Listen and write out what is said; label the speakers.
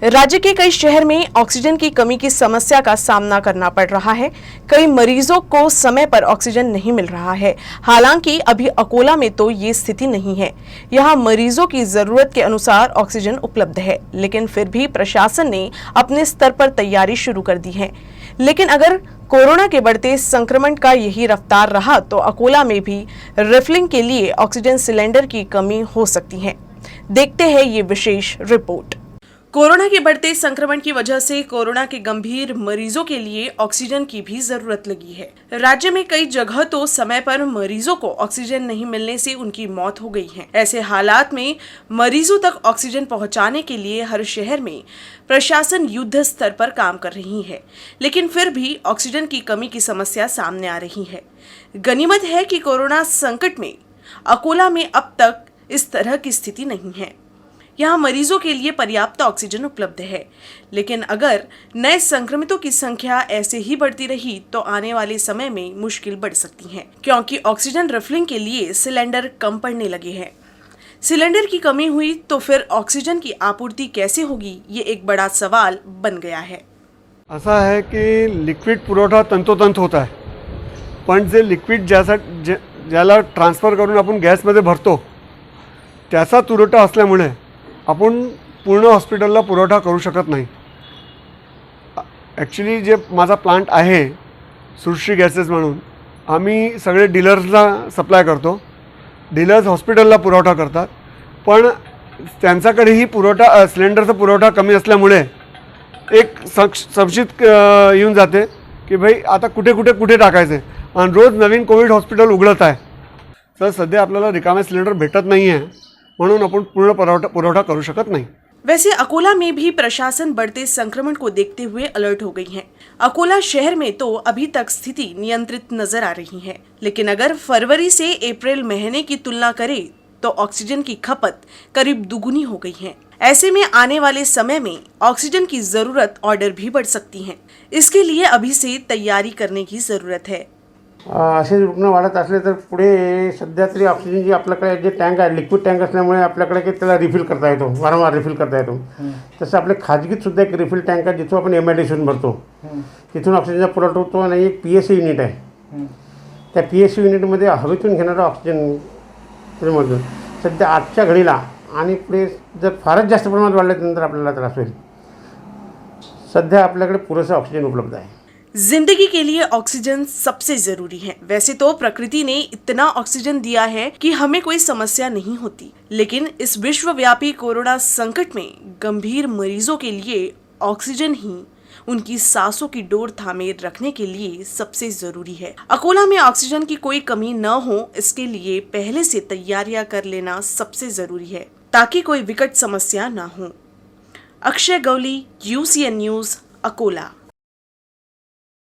Speaker 1: राज्य के कई शहर में ऑक्सीजन की कमी की समस्या का सामना करना पड़ रहा है। कई मरीजों को समय पर ऑक्सीजन नहीं मिल रहा है। हालांकि अभी अकोला में तो ये स्थिति नहीं है। यहाँ मरीजों की जरूरत के अनुसार ऑक्सीजन उपलब्ध है, लेकिन फिर भी प्रशासन ने अपने स्तर पर तैयारी शुरू कर दी है। लेकिन अगर कोरोना के बढ़ते संक्रमण का यही रफ्तार रहा तो अकोला में भी रिफिलिंग के लिए ऑक्सीजन सिलेंडर की कमी हो सकती है। देखते हैं ये विशेष रिपोर्ट। कोरोना के बढ़ते संक्रमण की वजह से कोरोना के गंभीर मरीजों के लिए ऑक्सीजन की भी जरूरत लगी है। राज्य में कई जगह तो समय पर मरीजों को ऑक्सीजन नहीं मिलने से उनकी मौत हो गई है। ऐसे हालात में मरीजों तक ऑक्सीजन पहुंचाने के लिए हर शहर में प्रशासन युद्ध स्तर पर काम कर रही है, लेकिन फिर भी ऑक्सीजन की कमी की समस्या सामने आ रही है। गनीमत है कि कोरोना संकट में अकोला में अब तक इस तरह की स्थिति नहीं है। यहाँ मरीजों के लिए पर्याप्त ऑक्सीजन उपलब्ध है, लेकिन अगर नए संक्रमितों की संख्या ऐसे ही बढ़ती रही तो आने वाले समय में मुश्किल बढ़ सकती है, क्योंकि ऑक्सीजन रिफिलिंग के लिए सिलेंडर कम पड़ने लगे हैं। सिलेंडर की कमी हुई तो फिर ऑक्सीजन की आपूर्ति कैसे होगी, ये एक बड़ा सवाल बन गया है।
Speaker 2: ऐसा है कि लिक्विड पुरवठा तंतोतंत होता है, पण जे लिक्विड ज्याला ट्रान्सफर करून आपण गॅसमध्ये भरतो त्याचा तुरवठा असल्यामुळे आपण पूर्ण हॉस्पिटलला पुरवठा करू शकत नाही। ॲक्च्युली जे माझा प्लांट आहे सृष्टी गॅसेस म्हणून, आम्ही सगळे डीलर्सला सप्लाय करतो। डीलर्स हॉस्पिटलला पुरवठा करतात, पण त्यांच्याकडेही पुरवठा सिलेंडरचा पुरवठा कमी असल्यामुळे एक संशयित येऊन जाते की भाई आता कुठे टाकायचे, आणि रोज नवीन कोविड हॉस्पिटल उघडत आहे। तर सध्या आपल्याला रिकामे सिलेंडर भेटत नाही आहे, म्हणून आपण पूर्ण पुरवठा करू शकत नहीं।
Speaker 1: वैसे अकोला में भी प्रशासन बढ़ते संक्रमण को देखते हुए अलर्ट हो गई है। अकोला शहर में तो अभी तक स्थिति नियंत्रित नजर आ रही है, लेकिन अगर फरवरी से अप्रैल महीने की तुलना करें तो ऑक्सीजन की खपत करीब दुगुनी हो गई है। ऐसे में आने वाले समय में ऑक्सीजन की जरूरत ऑर्डर भी बढ़ सकती है। इसके लिए अभी से तैयारी करने की जरूरत है।
Speaker 3: असे रुग्ण वाढत असले तर पुढे सध्या तरी ऑक्सिजन जी आपल्याकडे जे टँक आहे लिक्विड टँक असल्यामुळे आपल्याकडे की त्याला रिफिल करता येतो, वारंवार रिफिल करता येतो। तसं आपल्या खाजगीत सुद्धा एक रिफिल टँक आहे जिथून आपण एमआयडीसीतून भरतो, तिथून ऑक्सिजनचा पुरवठा होतो। आणि एक पीएससी युनिट आहे, त्या पीएससी युनिटमध्ये हवेतून घेणारं ऑक्सिजन त्यामधून सध्या आजच्या घडीला आणि पुढे जर फारच जास्त प्रमाणात वाढलं तर नंतर आपल्याला त्रास होईल। सध्या आपल्याकडे पुरेसा ऑक्सिजन उपलब्ध आहे।
Speaker 1: जिंदगी के लिए ऑक्सीजन सबसे जरूरी है। वैसे तो प्रकृति ने इतना ऑक्सीजन दिया है कि हमें कोई समस्या नहीं होती, लेकिन इस विश्वव्यापी कोरोना संकट में गंभीर मरीजों के लिए ऑक्सीजन ही उनकी सांसों की डोर थामे रखने के लिए सबसे जरूरी है। अकोला में ऑक्सीजन की कोई कमी न हो, इसके लिए पहले से तैयारियां कर लेना सबसे जरूरी है, ताकि कोई विकट समस्या न हो। Akshay Gauli, UCN news, Akola.